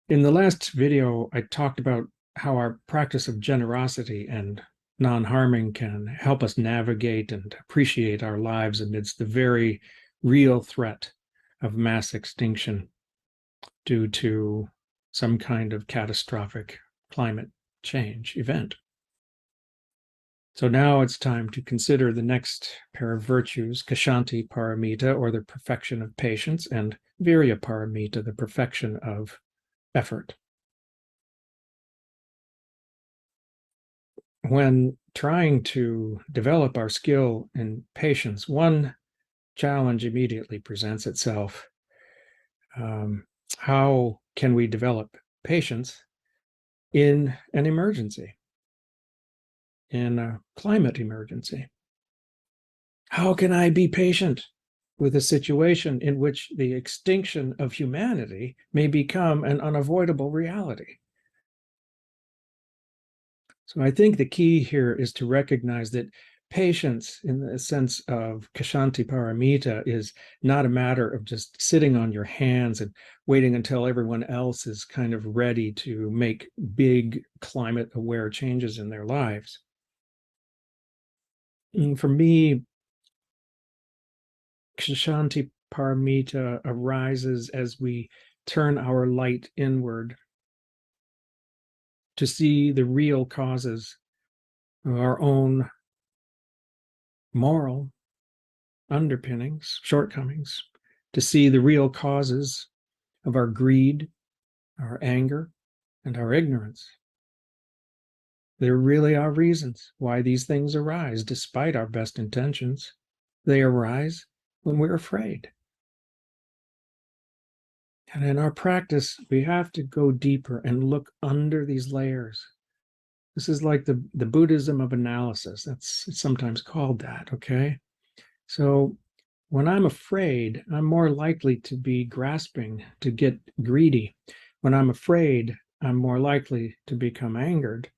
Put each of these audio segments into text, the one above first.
In the last video, I talked about how our practice of generosity and non-harming can help us navigate and appreciate our lives amidst the very real threat of mass extinction due to some kind of catastrophic climate change event. So now it's time to consider the next pair of virtues, ksanti-paramita, or the perfection of patience, and virya-paramita, the perfection of effort. When trying to develop our skill in patience, one challenge immediately presents itself. How can we develop patience in an emergency, in a climate emergency? How can I be patient with a situation in which the extinction of humanity may become an unavoidable reality? So I think the key here is to recognize that patience, in the sense of ksanti-paramita, is not a matter of just sitting on your hands and waiting until everyone else is kind of ready to make big climate-aware changes in their lives. And for me, ksanti-paramita arises as we turn our light inward to see the real causes of our own moral underpinnings, shortcomings, to see the real causes of our greed, our anger, and our ignorance. There really are reasons why these things arise, despite our best intentions. They arise when we're afraid. And in our practice, we have to go deeper and look under these layers. This is like the Buddhism of analysis. It's sometimes called that, okay? So when I'm afraid, I'm more likely to be grasping, to get greedy. When I'm afraid, I'm more likely to become angered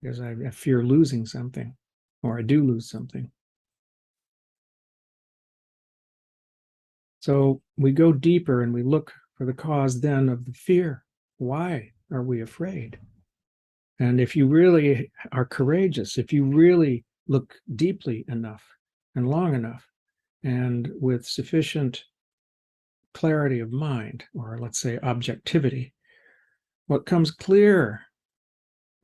because I fear losing something, or I do lose something. So we go deeper and we look for the cause then of the fear. Why are we afraid? And if you really are courageous, if you really look deeply enough and long enough, and with sufficient clarity of mind, or let's say objectivity, what comes clear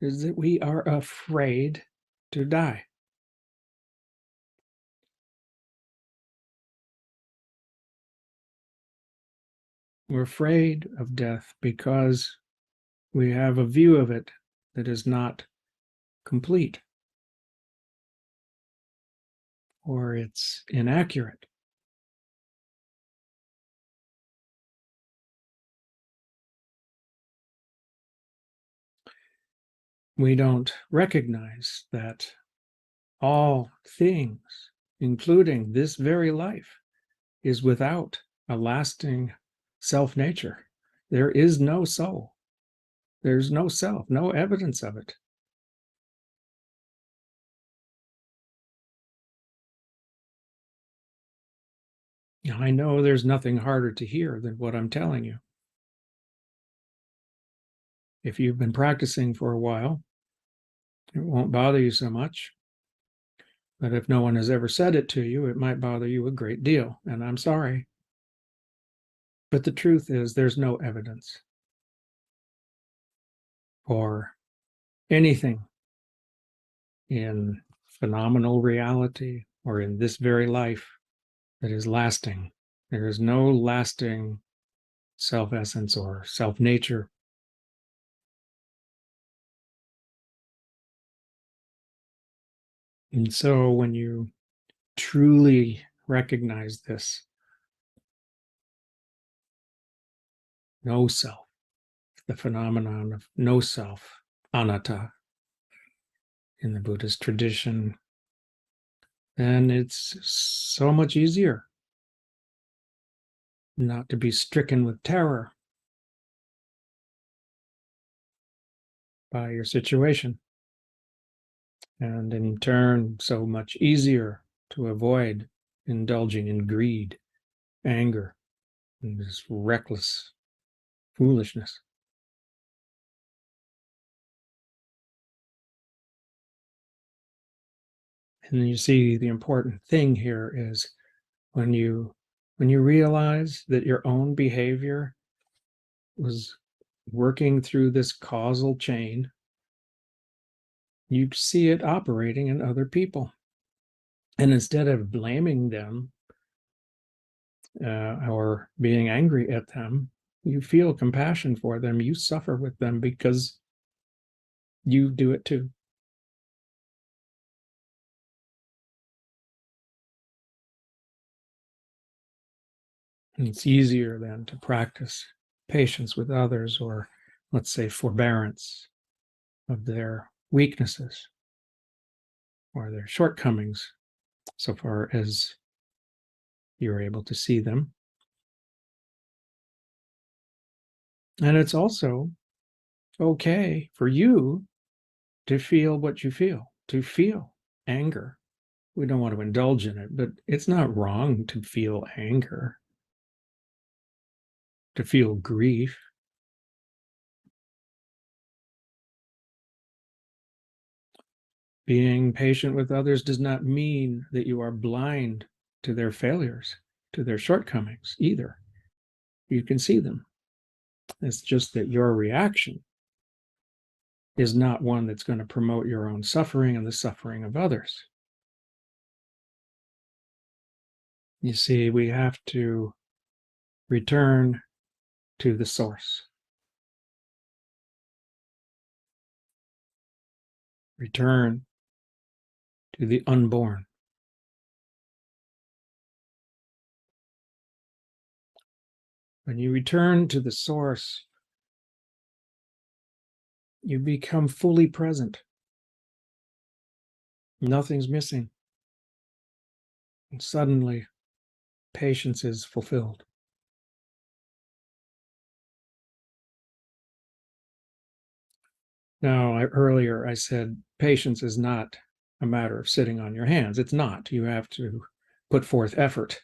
is that we are afraid to die. We're afraid of death because we have a view of it that is not complete, or it's inaccurate. We don't recognize that all things, including this very life, is without a lasting self-nature. There is no soul. There's no self, no evidence of it. Now, I know there's nothing harder to hear than what I'm telling you. If you've been practicing for a while, it won't bother you so much. But if no one has ever said it to you, it might bother you a great deal, and I'm sorry. But the truth is, there's no evidence for anything in phenomenal reality or in this very life that is lasting. There is no lasting self-essence or self-nature. And so when you truly recognize this, no self, the phenomenon of no self, anatta, in the Buddhist tradition, then it's so much easier not to be stricken with terror by your situation. And in turn, so much easier to avoid indulging in greed, anger, and this reckless foolishness. And you see the important thing here is when you realize that your own behavior was working through this causal chain, you see it operating in other people. And instead of blaming them or being angry at them, you feel compassion for them. You suffer with them because you do it too. And it's easier then to practice patience with others, or let's say forbearance of their weaknesses or their shortcomings, so far as you're able to see them. And it's also okay for you to feel what you feel, to feel anger. We don't want to indulge in it, but it's not wrong to feel anger, to feel grief. Being patient with others does not mean that you are blind to their failures, to their shortcomings either. You can see them. It's just that your reaction is not one that's going to promote your own suffering and the suffering of others. You see, we have to return to the source. Return to the unborn. When you return to the source, you become fully present. Nothing's missing. And suddenly, patience is fulfilled. Now, earlier I said patience is not a matter of sitting on your hands. It's not. You have to put forth effort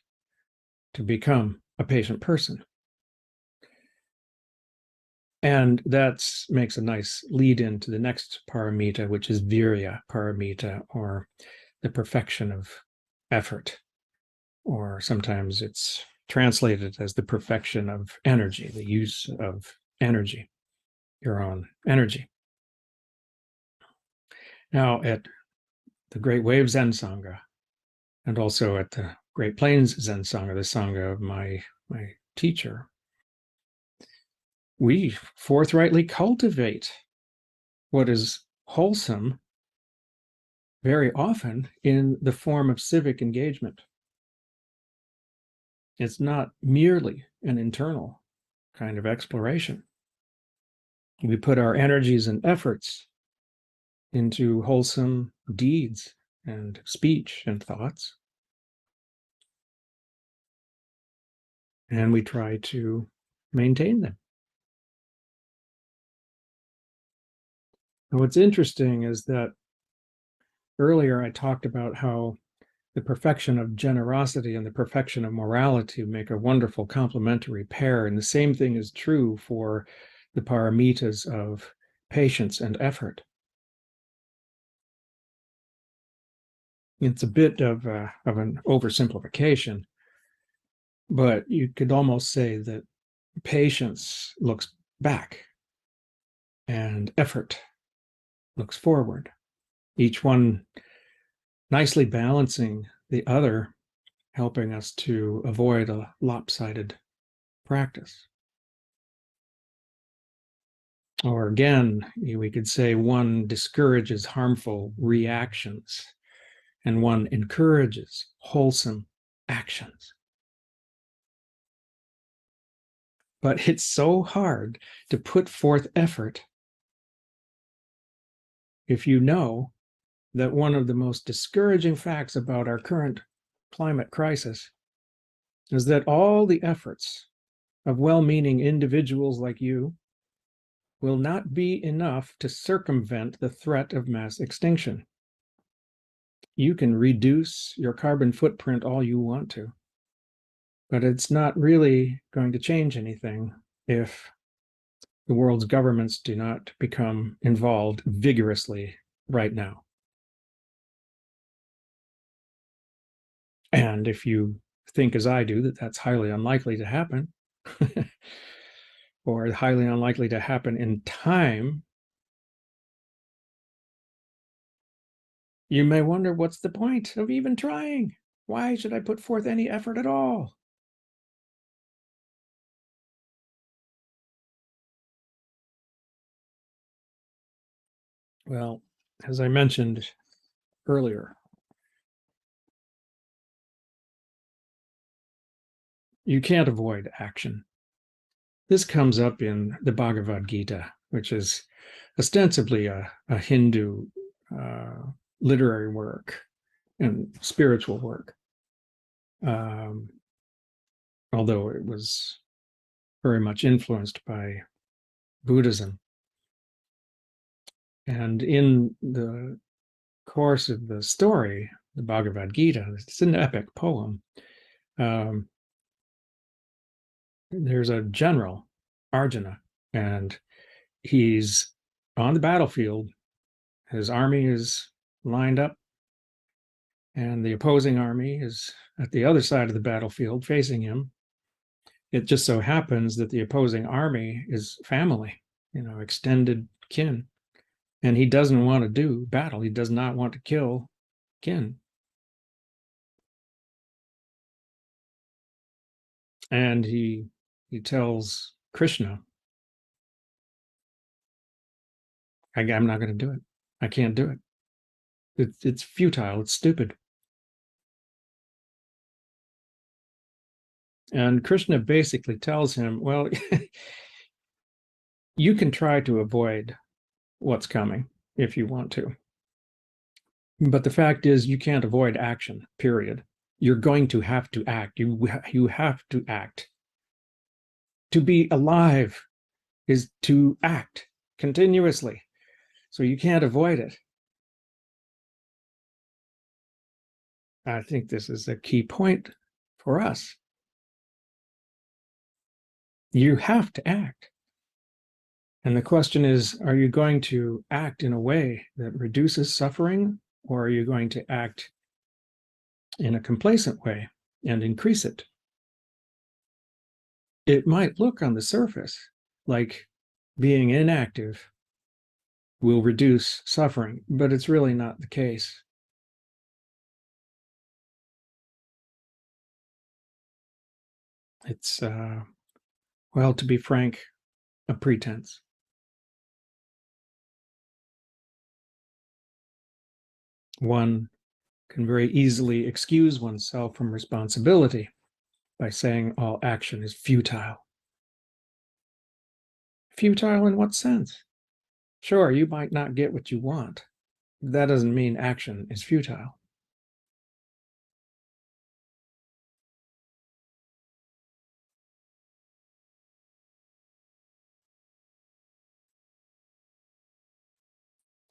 to become a patient person. And that makes a nice lead into the next paramita, which is virya-paramita, or the perfection of effort. Or sometimes it's translated as the perfection of energy, the use of energy, your own energy. Now, at the Great Wave Zen Sangha, and also at the Great Plains Zen Sangha, the Sangha of my teacher, we forthrightly cultivate what is wholesome very often in the form of civic engagement. It's not merely an internal kind of exploration. We put our energies and efforts into wholesome deeds and speech and thoughts. And we try to maintain them. And what's interesting is that earlier I talked about how the perfection of generosity and the perfection of morality make a wonderful complementary pair. And the same thing is true for the paramitas of patience and effort. It's a bit of an oversimplification, but you could almost say that patience looks back and effort looks forward, each one nicely balancing the other, helping us to avoid a lopsided practice. Or again, we could say one discourages harmful reactions and one encourages wholesome actions. But it's so hard to put forth effort if you know that one of the most discouraging facts about our current climate crisis is that all the efforts of well-meaning individuals like you will not be enough to circumvent the threat of mass extinction. You can reduce your carbon footprint all you want to, but it's not really going to change anything if the world's governments do not become involved vigorously right now. And if you think, as I do, that that's highly unlikely to happen, or highly unlikely to happen in time, you may wonder, what's the point of even trying? Why should I put forth any effort at all? Well, as I mentioned earlier, you can't avoid action. This comes up in the Bhagavad Gita, which is ostensibly a Hindu literary work and spiritual work, um, although it was very much influenced by Buddhism. And in the course of the story, the Bhagavad Gita, it's an epic poem. Um, there's a general, Arjuna, and he's on the battlefield. His army is lined up, and the opposing army is at the other side of the battlefield facing him. It just so happens that the opposing army is family, extended kin. And he doesn't want to do battle. He does not want to kill kin. And he tells Krishna, I'm not going to do it. I can't do it. It's futile. It's stupid. And Krishna basically tells him, well, you can try to avoid what's coming if you want to. But the fact is, you can't avoid action, period. You're going to have to act. You have to act. To be alive is to act continuously. So you can't avoid it. I think this is a key point for us. You have to act. And the question is, are you going to act in a way that reduces suffering, or are you going to act in a complacent way and increase it? It might look on the surface like being inactive will reduce suffering, but it's really not the case. It's, well, to be frank, a pretense. One can very easily excuse oneself from responsibility by saying all action is futile. Futile in what sense? Sure, you might not get what you want. That doesn't mean action is futile.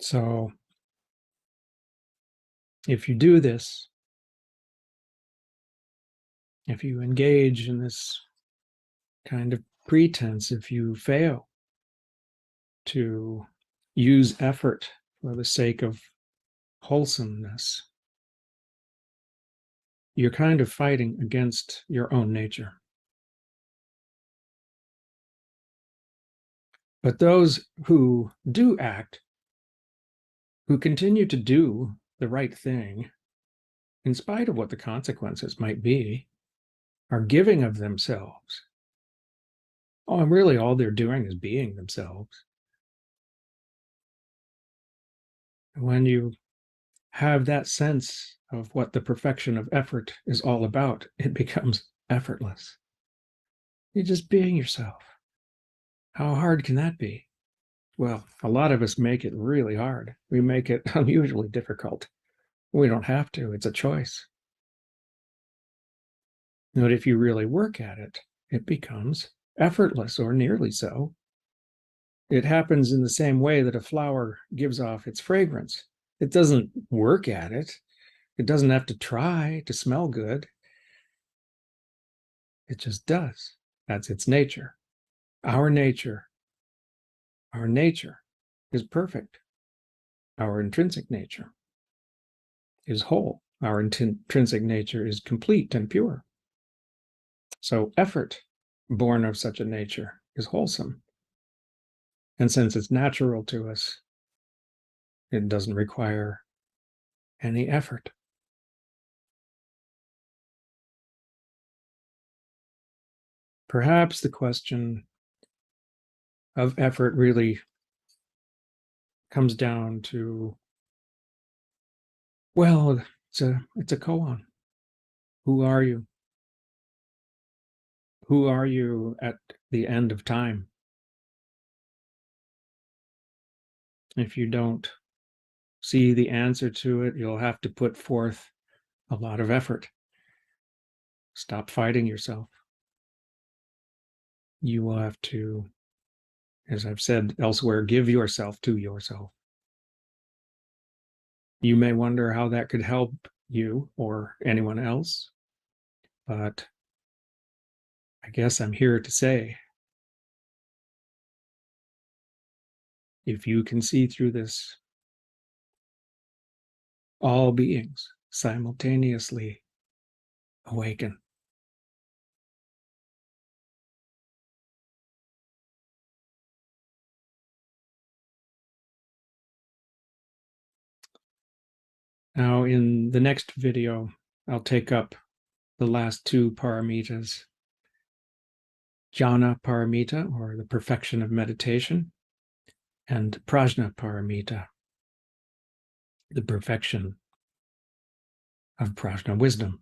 So if you do this, if you engage in this kind of pretense, if you fail to use effort for the sake of wholesomeness, you're kind of fighting against your own nature. But those who do act, who continue to do the right thing, in spite of what the consequences might be, are giving of themselves. Oh, and really all they're doing is being themselves. When you have that sense of what the perfection of effort is all about, it becomes effortless. You're just being yourself. How hard can that be? Well, a lot of us make it really hard. We make it unusually difficult. We don't have to. It's a choice. But if you really work at it, it becomes effortless, or nearly so. It happens in the same way that a flower gives off its fragrance. It doesn't work at it. It doesn't have to try to smell good. It just does. That's its nature. Our nature is perfect. Our intrinsic nature is whole, Our intrinsic nature is complete and pure. So effort born of such a nature is wholesome. And since it's natural to us, it doesn't require any effort. Perhaps the question of effort really comes down to, well, it's a koan. Who are you? Who are you at the end of time? If you don't see the answer to it, you'll have to put forth a lot of effort. Stop fighting yourself. You will have to, as I've said elsewhere, give yourself to yourself. You may wonder how that could help you or anyone else, but I guess I'm here to say, if you can see through this, all beings simultaneously awaken. Now, in the next video, I'll take up the last two paramitas, dhyana-paramita, or the perfection of meditation, and prajna-paramita, the perfection of prajna wisdom.